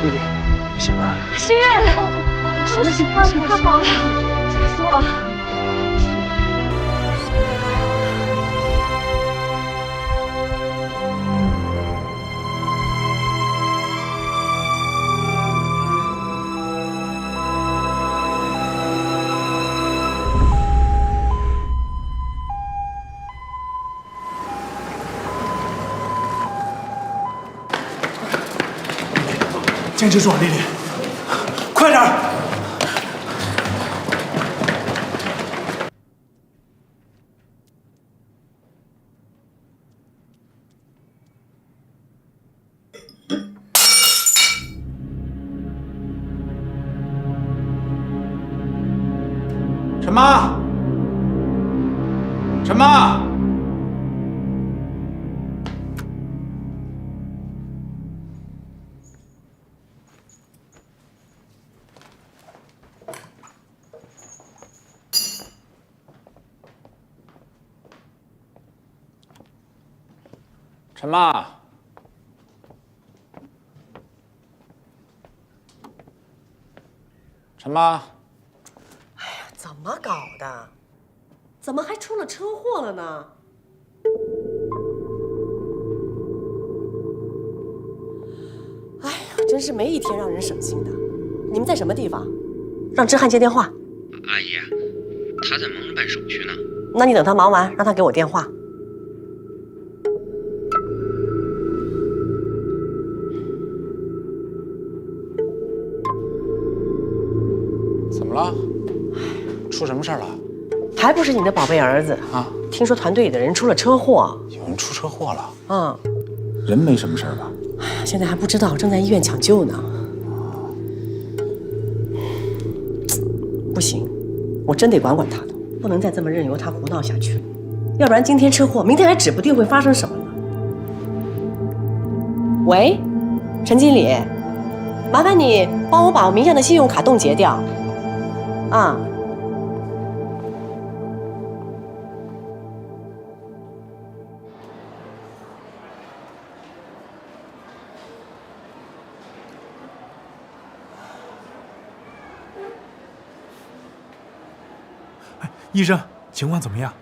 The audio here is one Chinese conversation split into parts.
丽丽，你醒了。心月，什么情况？你快跑！说。坚持住啊，丽丽，快点儿！陈妈，陈妈。 陈妈，陈妈，哎呀，怎么搞的？怎么还出了车祸了呢？哎呀，真是没一天让人省心的。你们在什么地方？让志汉接电话。阿姨，他在忙着办手续呢。那你等他忙完，让他给我电话。 怎么了？出什么事儿了？还不是你的宝贝儿子啊！听说团队里的人出了车祸。有人出车祸了？嗯，人没什么事儿吧？现在还不知道，正在医院抢救呢。不行，我真得管管他的，不能再这么任由他胡闹下去了。要不然今天车祸，明天还指不定会发生什么呢。喂，陈经理，麻烦你帮我把我名下的信用卡冻结掉。 啊，哎，医生，情况怎么样？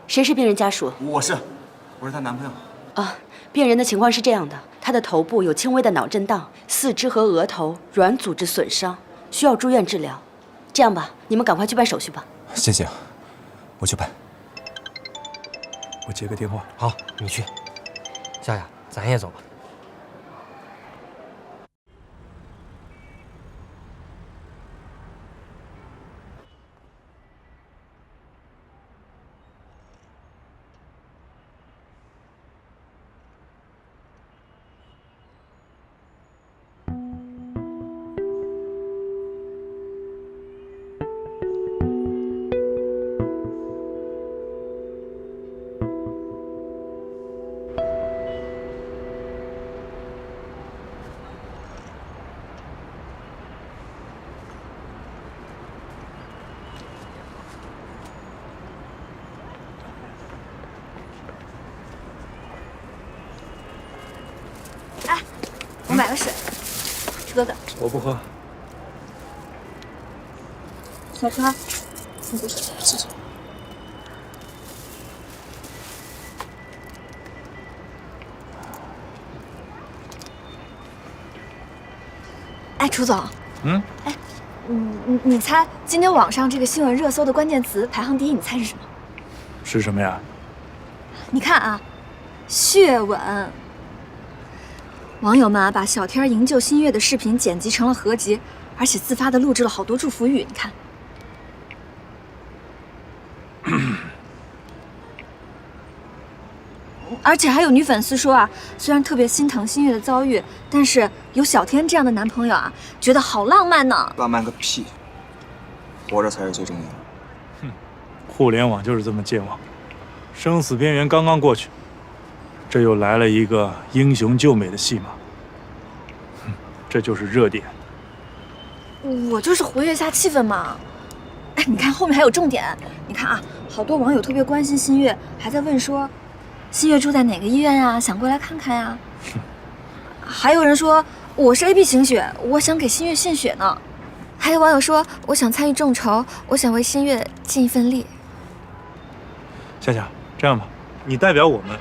谁是病人家属？我是她男朋友。啊，病人的情况是这样的，他的头部有轻微的脑震荡，四肢和额头软组织损伤，需要住院治疗。 这样吧，你们赶快去办手续吧。谢谢，我去办。我接个电话。好，你去。夏夏，咱也走吧。我买了水，哥哥。我不喝。小川，你不是？谢谢。哎，楚总。嗯。哎，你猜今天网上这个新闻热搜的关键词排行第一，你猜是什么？是什么呀？你看啊，血吻。 网友们啊，把小天营救新月的视频剪辑成了合集，而且自发的录制了好多祝福语。你看，而且还有女粉丝说啊，虽然特别心疼新月的遭遇，但是有小天这样的男朋友啊，觉得好浪漫呢。浪漫个屁，活着才是最重要的。哼，互联网就是这么健忘，生死边缘刚刚过去。 这又来了一个英雄救美的戏码，这就是热点。我就是活跃一下气氛嘛。哎，你看后面还有重点，你看啊，好多网友特别关心新月，还在问说，新月住在哪个医院呀？想过来看看呀。还有人说，我是 AB 型血，我想给新月献血呢。还有网友说，我想参与众筹，我想为新月尽一份力。夏夏，这样吧，你代表我们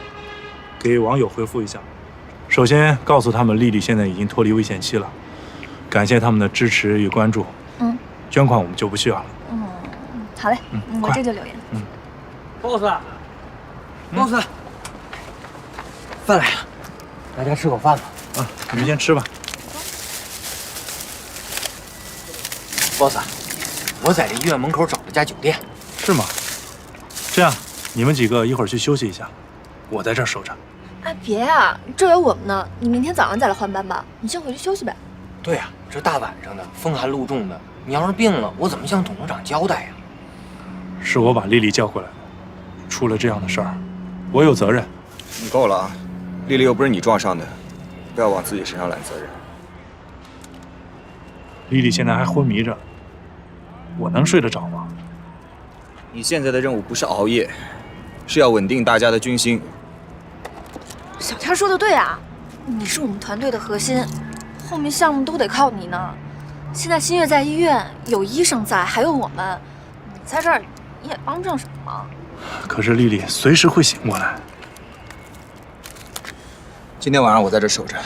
给网友回复一下。首先告诉他们，丽丽现在已经脱离危险期了，感谢他们的支持与关注。捐款我们就不需要了。好嘞，我快这就留言。boss，饭来了，大家吃口饭吧。啊，你们先吃吧。boss，我在这医院门口找了家酒店。是吗？这样，你们几个一会儿去休息一下，我在这儿守着。哎，别呀，这有我们呢。你明天早上再来换班吧。你先回去休息呗。对呀，这大晚上的，风寒露重的，你要是病了，我怎么向董事长交代呀？是我把丽丽叫回来的，出了这样的事儿，我有责任。你够了啊！丽丽又不是你撞上的，不要往自己身上揽责任。丽丽现在还昏迷着，我能睡得着吗？你现在的任务不是熬夜，是要稳定大家的军心。小天说的对啊，你是我们团队的核心，后面项目都得靠你呢。现在新月在医院，有医生在，还有我们，你在这儿你也帮不上什么忙。可是丽丽随时会醒过来。今天晚上我在这守着，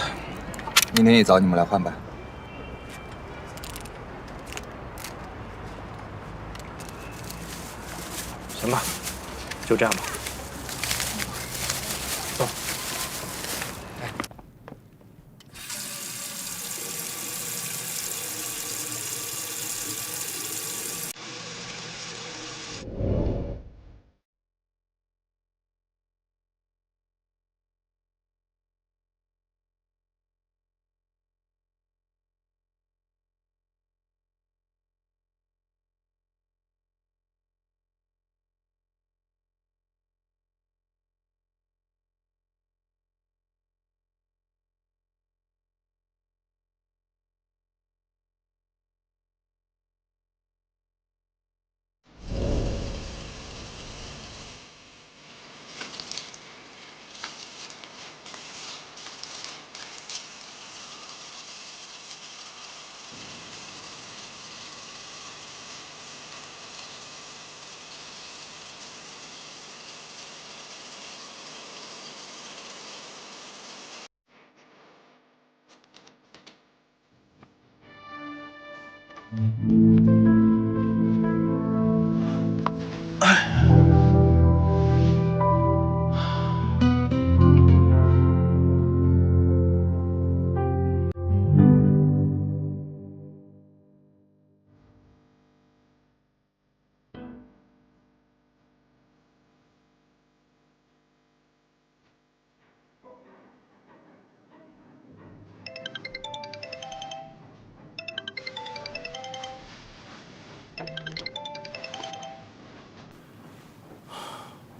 明天一早你们来换班。行吧，就这样吧。走。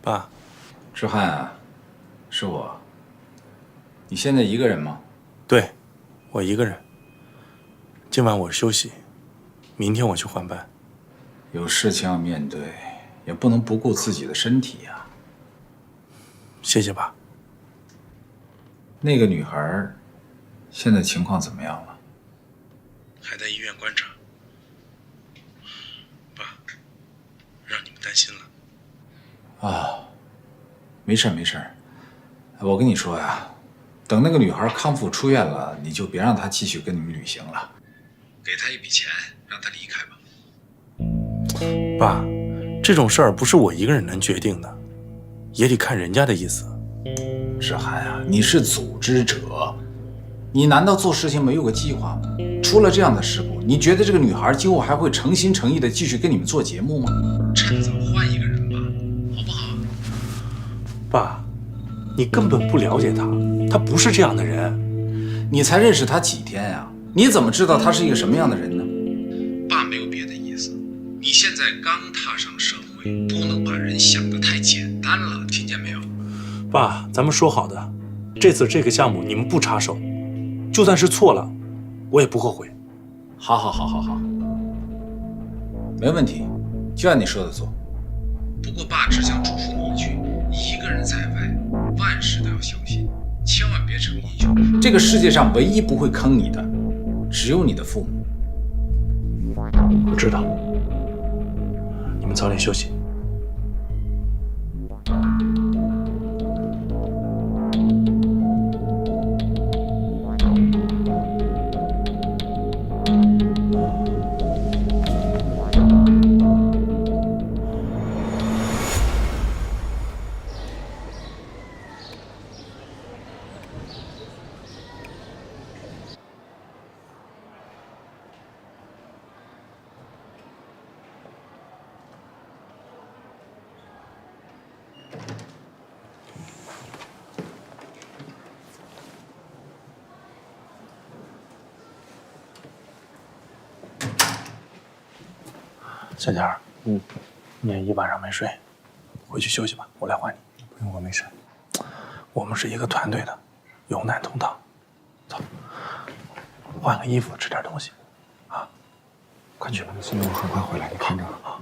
爸，志汉啊，是我。你现在一个人吗？对，我一个人。今晚我休息，明天我去换班。有事情要面对，也不能不顾自己的身体呀。谢谢爸。那个女孩，现在情况怎么样了？还在医院观察。爸，让你们担心了。啊，没事没事。我跟你说呀，等那个女孩康复出院了，你就别让她继续跟你们旅行了，给她一笔钱，让她离开吧。爸，这种事儿不是我一个人能决定的，也得看人家的意思。志涵啊，你是组织者，你难道做事情没有个计划吗？出了这样的事故，你觉得这个女孩今后还会诚心诚意的继续跟你们做节目吗？趁早换一个人吧，好不好？爸，你根本不了解他，他不是这样的人。你才认识他几天呀？你怎么知道他是一个什么样的人呢？爸没有别的意思，你现在刚踏上社会，不能把人想得太简单了，听见没有？爸，咱们说好的，这次这个项目你们不插手，就算是错了，我也不后悔。好，没问题，就按你说的做。不过爸只想嘱咐你一句，一个人在外，万事都要小心，千万别成英雄。这个世界上唯一不会坑你的，只有你的父母。我知道，你们早点休息。小佳，你也一晚上没睡，回去休息吧，我来换你。不用，我没事。我们是一个团队的，有难同当。走，换个衣服，吃点东西，啊，快去吧。现在我很快回来，你看着啊。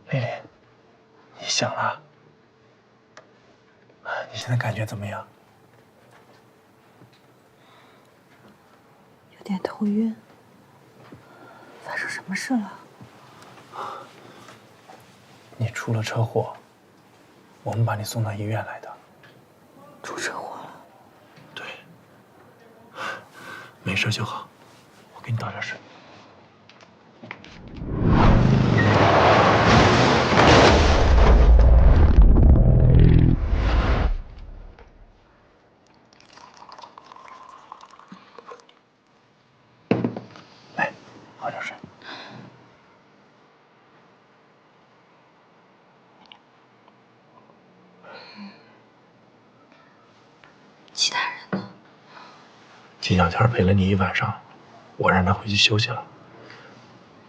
丽丽，你醒了？你现在感觉怎么样？有点头晕。发生什么事了？你出了车祸，我们把你送到医院来的。出车祸了？对，没事就好。我给你倒点水。来，喝点水。其他人呢？金小天陪了你一晚上，我让他回去休息了。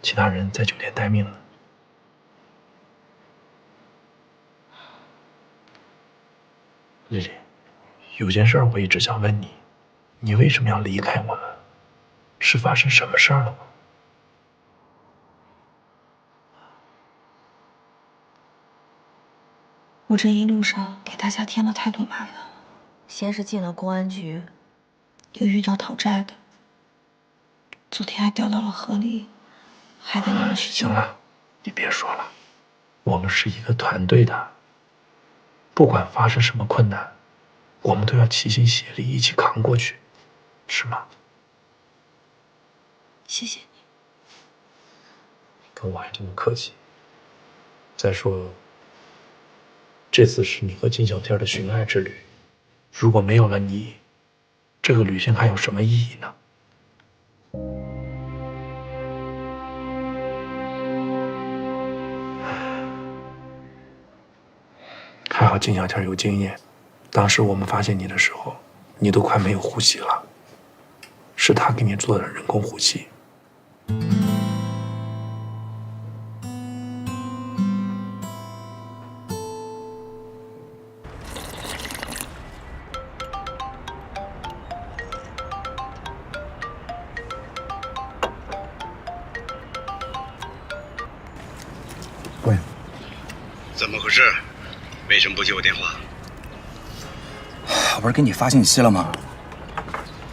其他人在酒店待命呢。丽丽，有件事我一直想问你，你为什么要离开我们？是发生什么事儿了吗？我这一路上给大家添了太多麻烦了。先是进了公安局，又遇到讨债的，昨天还掉到了河里，害得你们去救我。行了，你别说了，我们是一个团队的，不管发生什么困难，我们都要齐心协力一起扛过去，是吗？谢谢你。跟我还这么客气。再说，这次是你和金小天的寻爱之旅，如果没有了你，这个旅行还有什么意义呢？还好金小天有经验，当时我们发现你的时候，你都快没有呼吸了，是他给你做的人工呼吸。怎么回事？为什么不接我电话？我不是给你发信息了吗？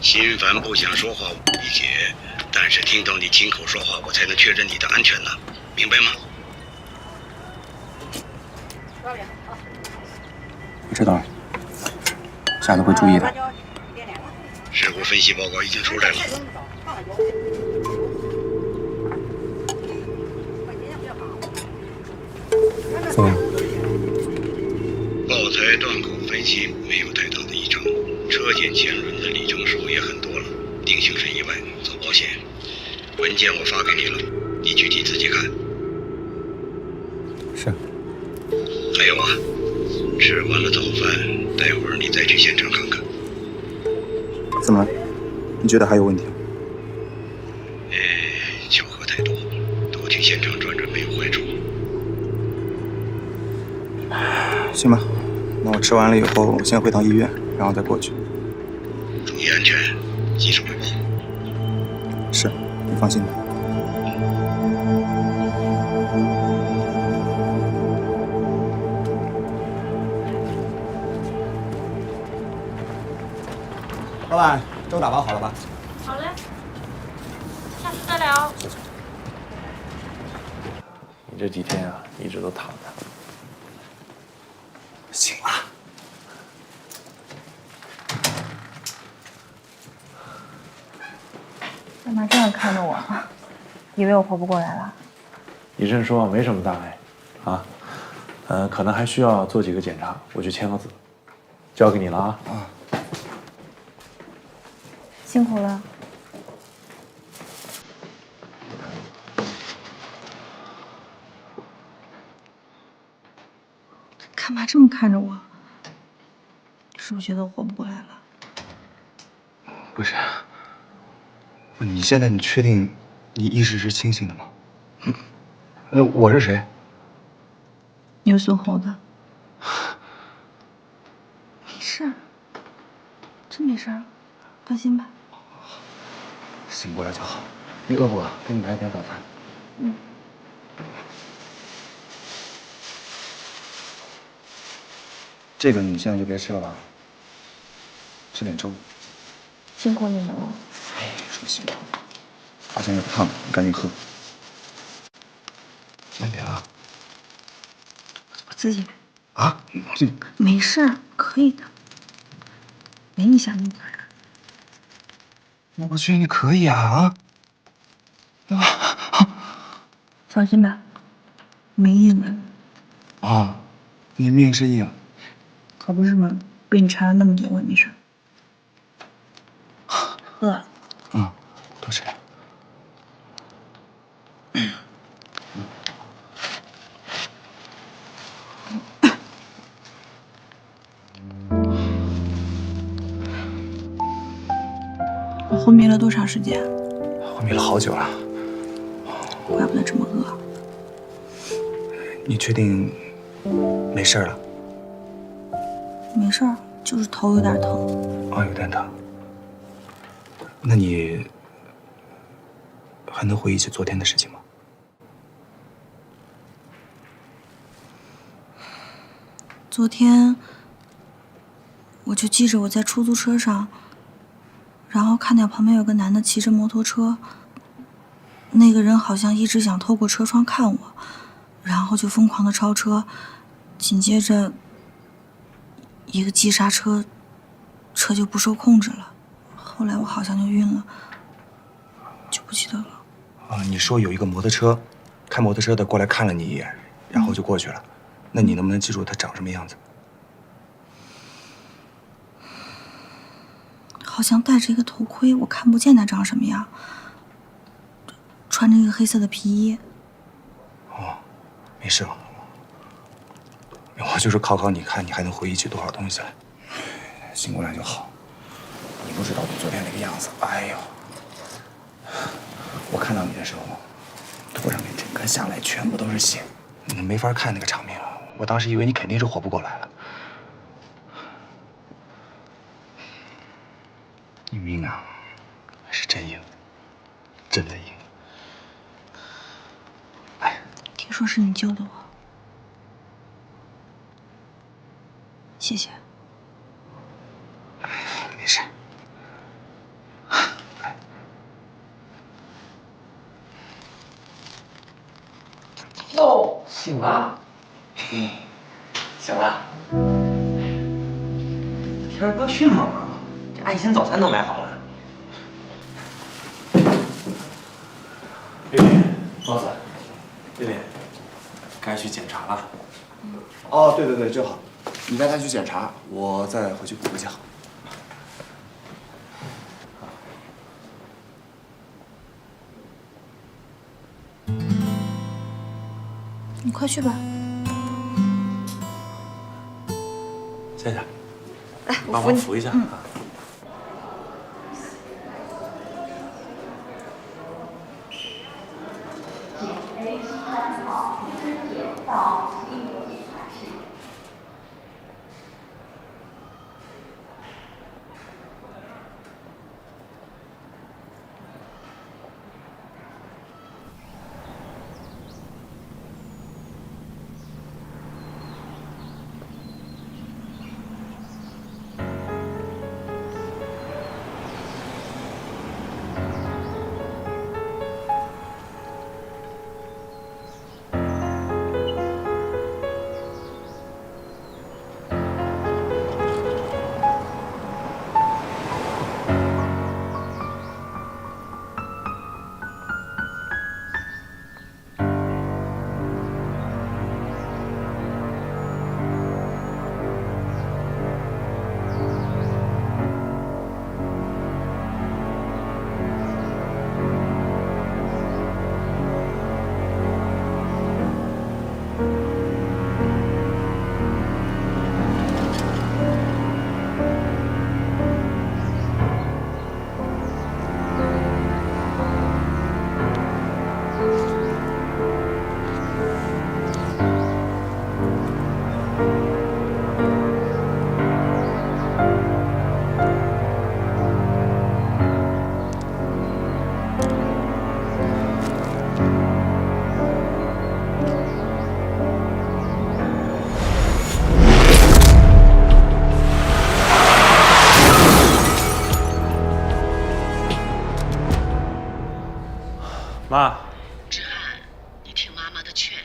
心烦不想说话，我理解，但是听到你亲口说话，我才能确认你的安全呢，明白吗？我知道了，下次会注意的。事故分析报告已经出来了。怎么样？爆胎断口分析没有太大的异常，车间前轮的里程数也很多了，定性是意外，走保险。文件我发给你了，你具体自己看。是。还有啊，吃完了早饭，待会儿你再去现场看看。怎么了？你觉得还有问题？巧合太多，多去现场转转没有坏处。行吧，那我吃完了以后先回趟医院，然后再过去。注意安全，及时汇报。是，你放心吧。老板，粥打包好了吧？好嘞，下次再聊。你这几天啊，一直都躺着。醒了。干嘛这样看着我？以为我活不过来了？医生说没什么大碍，啊，可能还需要做几个检查，我去签个字，交给你了啊。辛苦了。干嘛这么看着我？是不是觉得我活不过来了？不是，你现在你确定你意识是清醒的吗？我是谁？有孙猴子。没事儿，真没事儿，放心吧。醒过来就好。你饿不饿？给你买点早餐。嗯。这个你现在就别吃了吧，吃点粥。辛苦你们了。哎，说辛苦。好像有点烫，你赶紧喝。慢点啊。我自己。啊？这没事儿，可以的，没你想那么难。我觉得你可以啊放心吧，没硬的。啊，你命是硬。可不是嘛，被你缠了那么久，我也没事。饿了。嗯，多吃点。我昏迷了多长时间？昏迷了好久了。怪不得这么饿。你确定没事了？没事儿，就是头有点疼。啊，有点疼。那你还能回忆起昨天的事情吗？昨天我就记着我在出租车上，然后看见旁边有个男的骑着摩托车，那个人好像一直想透过车窗看我，然后就疯狂的超车，紧接着一个急刹车，车就不受控制了。后来我好像就晕了，就不记得了。啊，你说有一个摩托车，开摩托车的过来看了你一眼，然后就过去了。那你能不能记住他长什么样子？好像戴着一个头盔，我看不见他长什么样。穿着一个黑色的皮衣。哦，没事了。我就是考考你，看你还能回忆起多少东西来。醒过来就好。你不知道你昨天那个样子，哎呦！我看到你的时候，头上面整个下来全部都是血，你没法看那个场面了。我当时以为你肯定是活不过来了。你命啊，是真硬，真的硬。听说是你救的我。谢谢。没事。哟，醒了。醒了。天儿多迅猛啊！这爱心早餐都买好了。丽丽，包子，丽丽，该去检查了。哦，对对对，正好，你带他去检查，我再回去补个觉。你快去吧。夏夏，来，帮忙扶一下。妈，志汉，你听妈妈的劝，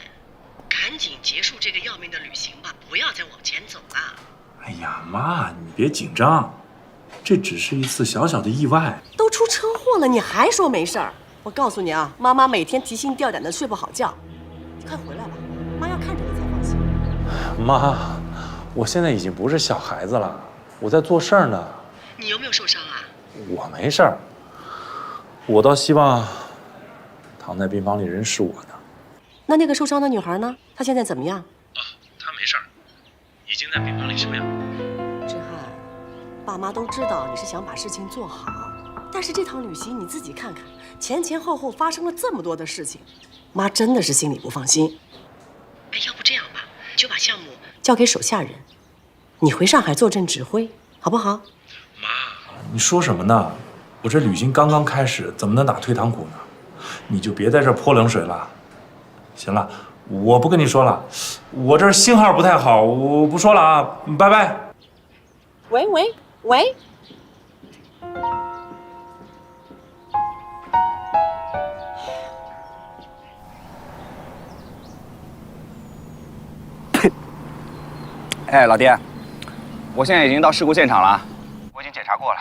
赶紧结束这个要命的旅行吧，不要再往前走了。哎呀，妈，你别紧张，这只是一次小小的意外。都出车祸了，你还说没事儿？我告诉你啊，妈妈每天提心吊胆的睡不好觉。你快回来吧，妈要看着你才放心。妈，我现在已经不是小孩子了，我在做事儿呢。你有没有受伤啊？我没事儿，我倒希望躺在病房里人是我呢。那个受伤的女孩呢？她现在怎么样？她没事儿，已经在病房里休养。志汉，爸妈都知道你是想把事情做好，但是这趟旅行你自己看看，前后后发生了这么多的事情，妈真的是心里不放心。哎，要不这样吧，就把项目交给手下人，你回上海坐镇指挥，好不好？妈，你说什么呢？我这旅行刚刚开始，怎么能打退堂鼓呢？你就别在这泼冷水了。行了，我不跟你说了，我这信号不太好，我不说了啊，拜拜。喂。哎，老爹，我现在已经到事故现场了，我已经检查过了。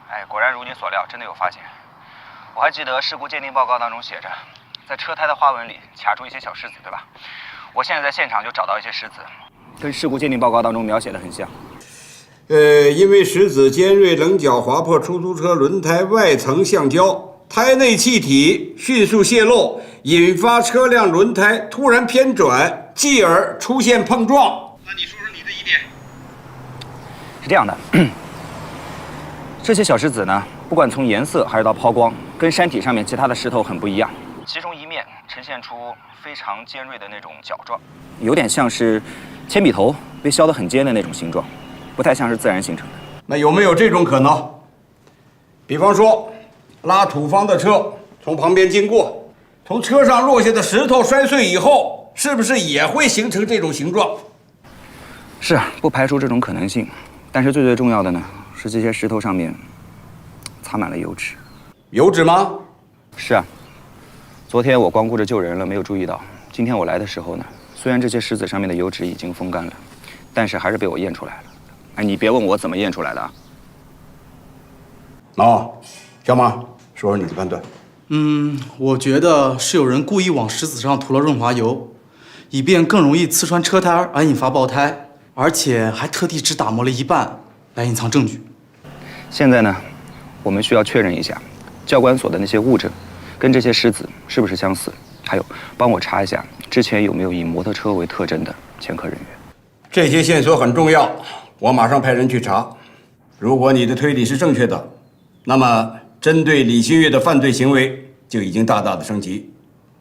哎，果然如你所料，真的有发现。我还记得事故鉴定报告当中写着，在车胎的花纹里卡出一些小石子，对吧？我现在在现场就找到一些石子，跟事故鉴定报告当中描写的很像。因为石子尖锐棱角划破出租车轮胎外层橡胶，胎内气体迅速泄漏，引发车辆轮胎突然偏转，继而出现碰撞。那你说说你的疑点？是这样的，这些小石子呢，不管从颜色还是到抛光，跟山体上面其他的石头很不一样。其中一面呈现出非常尖锐的那种角状，有点像是铅笔头被削得很尖的那种形状，不太像是自然形成的。那有没有这种可能？比方说，拉土方的车从旁边经过，从车上落下的石头摔碎以后，是不是也会形成这种形状？是不排除这种可能性，但是最重要的呢，是这些石头上面擦满了油脂。油脂吗？是啊，昨天我光顾着救人了，没有注意到。今天我来的时候呢，虽然这些石子上面的油脂已经风干了，但是还是被我验出来了。哎，你别问我怎么验出来的啊。哦，小马，说说你的判断。我觉得是有人故意往石子上涂了润滑油，以便更容易刺穿车胎而引发爆胎，而且还特地只打磨了一半来隐藏证据。现在呢，我们需要确认一下教官所的那些物证跟这些石子是不是相似，还有帮我查一下之前有没有以摩托车为特征的前科人员。这些线索很重要，我马上派人去查。如果你的推理是正确的，那么针对李新月的犯罪行为就已经大大的升级。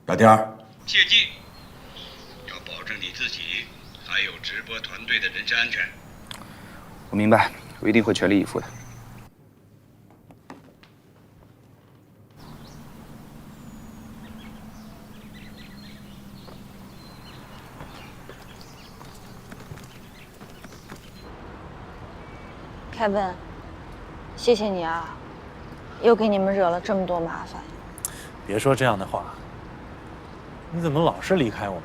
老天儿，切记要保证你自己还有直播团队的人身安全。我明白，我一定会全力以赴的。凯文，谢谢你啊，又给你们惹了这么多麻烦。别说这样的话，你怎么老是离开我们？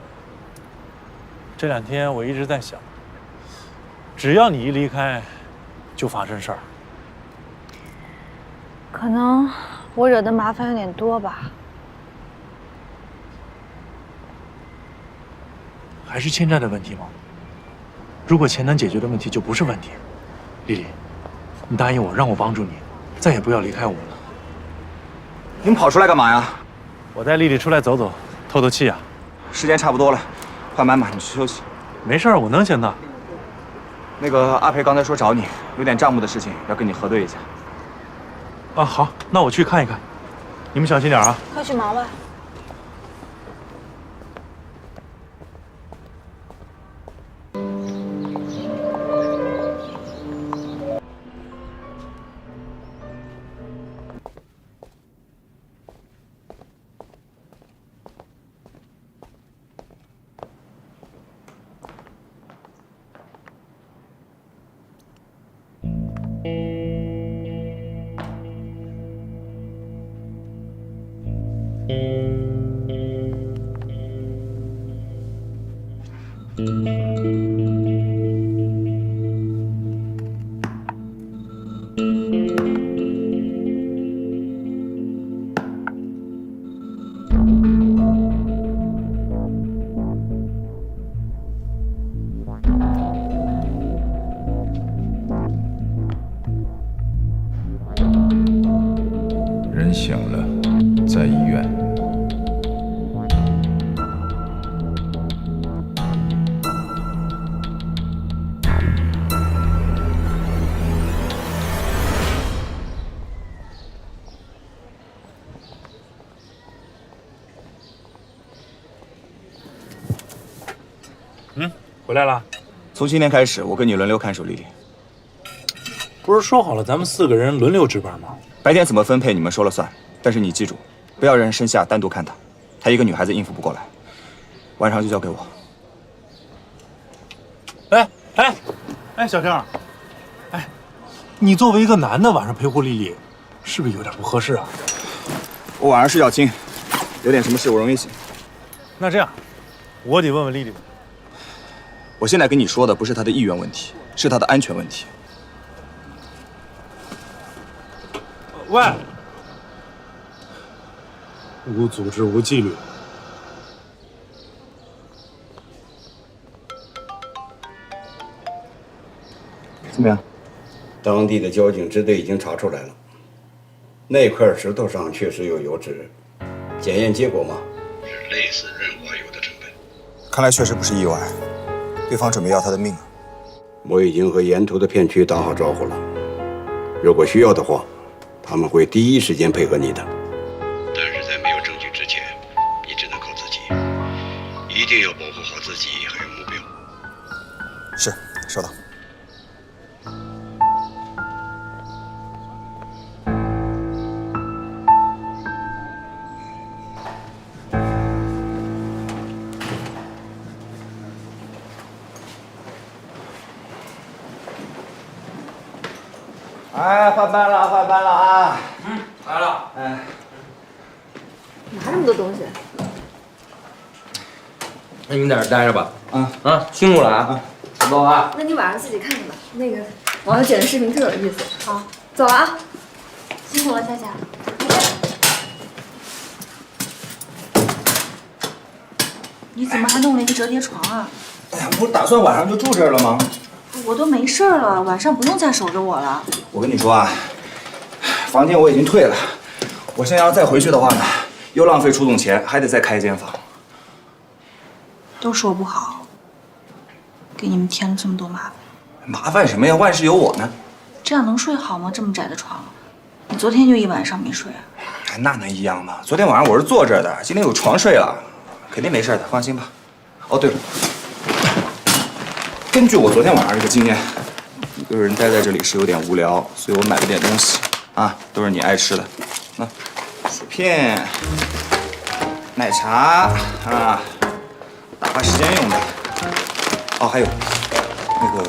这2天我一直在想，只要你一离开，就发生事儿。可能我惹的麻烦有点多吧。还是欠债的问题吗？如果钱能解决的问题，就不是问题。丽丽，你答应我，让我帮助你，再也不要离开我们了。你们跑出来干嘛呀？我带丽丽出来走走，透透气啊。时间差不多了，换班吧，你去休息。没事儿，我能行的。那个阿培刚才说找你，有点账目的事情要跟你核对一下。啊，好，那我去看一看。你们小心点啊。快去忙吧。人醒了，在医院。回来了。从今天开始，我跟你轮流看守丽丽。不是说好了咱们4个人轮流值班吗？白天怎么分配你们说了算，但是你记住，不要让人身下单独看她，她一个女孩子应付不过来。晚上就交给我。哎，小天，哎，你作为一个男的晚上陪护丽丽，是不是有点不合适啊？我晚上是要精，有点什么事我容易醒。那这样，我得问问丽丽。我现在跟你说的不是她的意愿问题，是她的安全问题。喂，无组织无纪律。怎么样？当地的交警支队已经查出来了，那块石头上确实有油脂，检验结果嘛是类似润滑油的成分。看来确实不是意外，对方准备要他的命啊！我已经和沿途的片区打好招呼了，如果需要的话，他们会第一时间配合你的。但是在没有证据之前，你只能靠自己，一定要保护好自己还有目标。是，收到。哎，换班了，换班了啊！来了。哎，拿这么多东西？那你们在这待着吧。啊，辛苦了啊！走啊！那你晚上自己看看吧。那个网友剪的视频特有意思。好，走了啊！辛苦了，夏夏。你怎么还弄了一个折叠床啊？哎呀，不是打算晚上就住这儿了吗？我都没事儿了，晚上不用再守着我了。我跟你说啊，房间我已经退了，我现在要再回去的话呢，又浪费出动钱，还得再开一间房。都是我不好，给你们添了这么多麻烦。麻烦什么呀？万事有我呢。这样能睡好吗？这么窄的床，你昨天就一晚上没睡啊？哎，那能一样吗？昨天晚上我是坐这儿的，今天有床睡了，肯定没事的，放心吧。哦，对了，根据我昨天晚上这个经验，一个人待在这里是有点无聊，所以我买了点东西啊，都是你爱吃的，啊，薯片、奶茶啊，打发时间用的。哦，还有那个，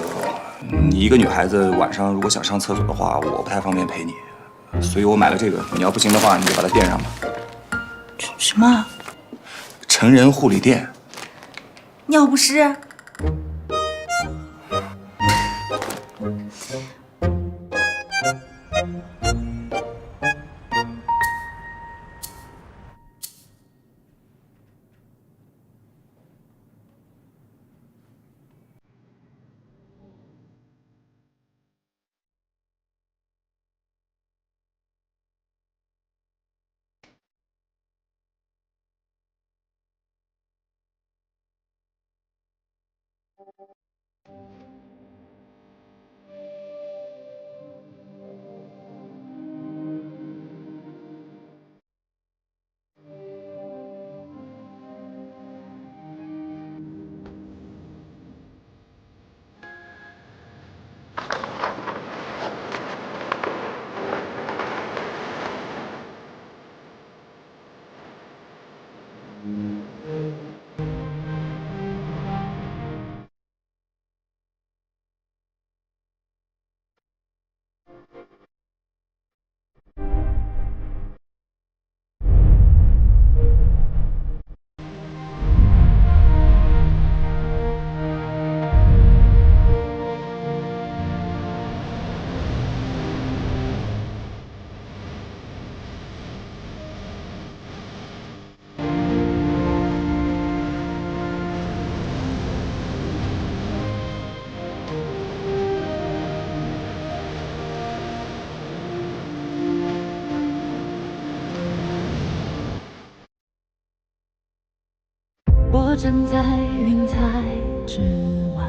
你一个女孩子晚上如果想上厕所的话，我不太方便陪你，所以我买了这个。你要不行的话，你就把它垫上吧。什么？成人护理垫。尿不湿？我站在云彩之外，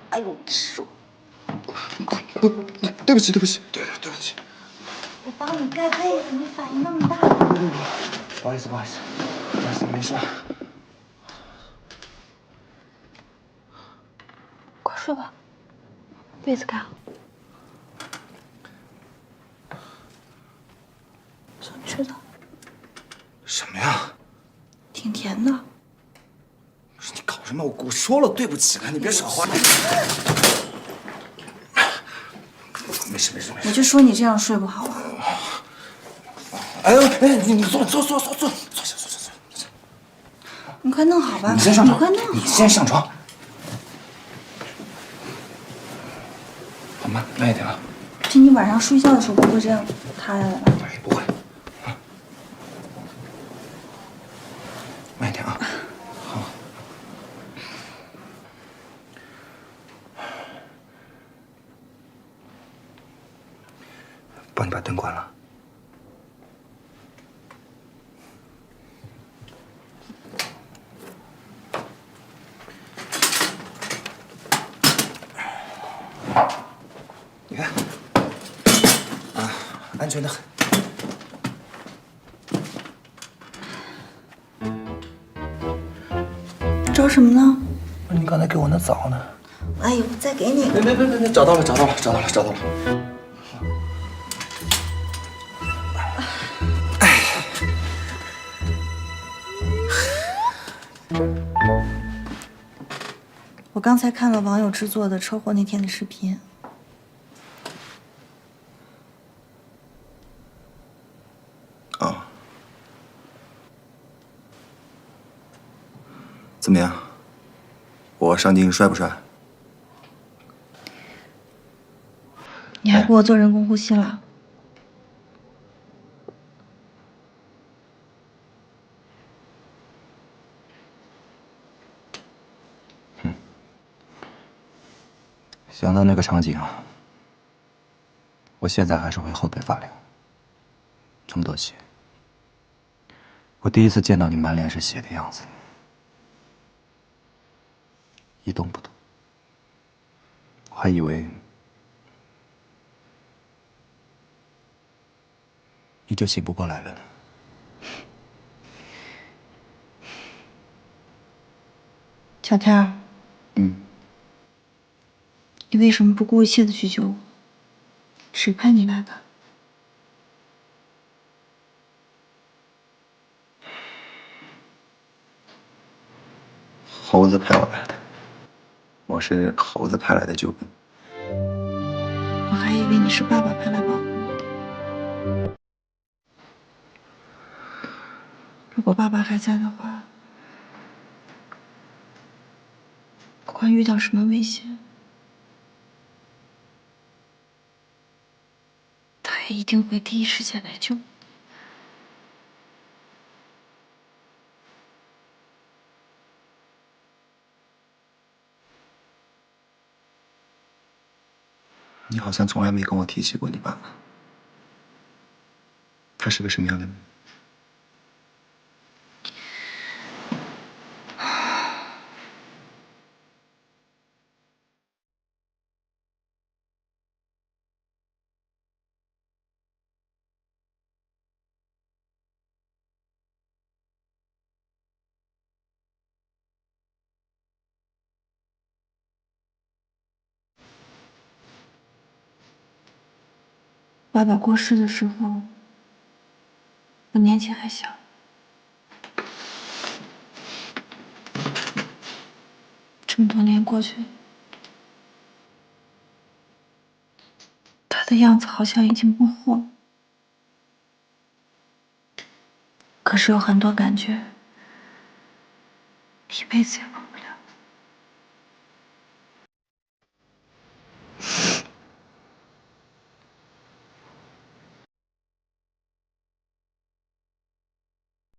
哎呦，手！对不起，对不起，对不起，我帮你盖被子，你反应那么大。不好意思，没事。快睡吧，被子盖好。想吃的。什么呀？挺甜的。你搞什么？我说了对不起了，你别少花。没事没事没事。我就说你这样睡不好啊。哎你坐下。你快弄好吧，你先上床，你快弄好。你先上床。好慢一点啊。就你晚上睡觉的时候不会这样塌下来吧？哎，不会。慢一点啊。好。帮你把灯关了。你看，啊，安全的很。找什么呢？你刚才给我那枣呢？哎呦，再给你。别，找到了。我刚才看了网友制作的车祸那天的视频。啊，怎么样？我上镜帅不帅？你还给我做人工呼吸了？想到那个场景啊，我现在还是会后背发凉。这么多血，我第一次见到你满脸是血的样子，一动不动，我还以为你就醒不过来了呢。小天儿，你为什么不顾一切的去救我？谁派你来的？猴子派我来的，我是猴子派来的救兵。我还以为你是爸爸派来保护我。如果爸爸还在的话，不管遇到什么危险，他也一定会第一时间来救我。你好像从来没跟我提起过你爸爸，他是个什么样的人？爸爸过世的时候，我年纪还小。这么多年过去，他的样子好像已经模糊了。可是有很多感觉，一辈子也忘不了。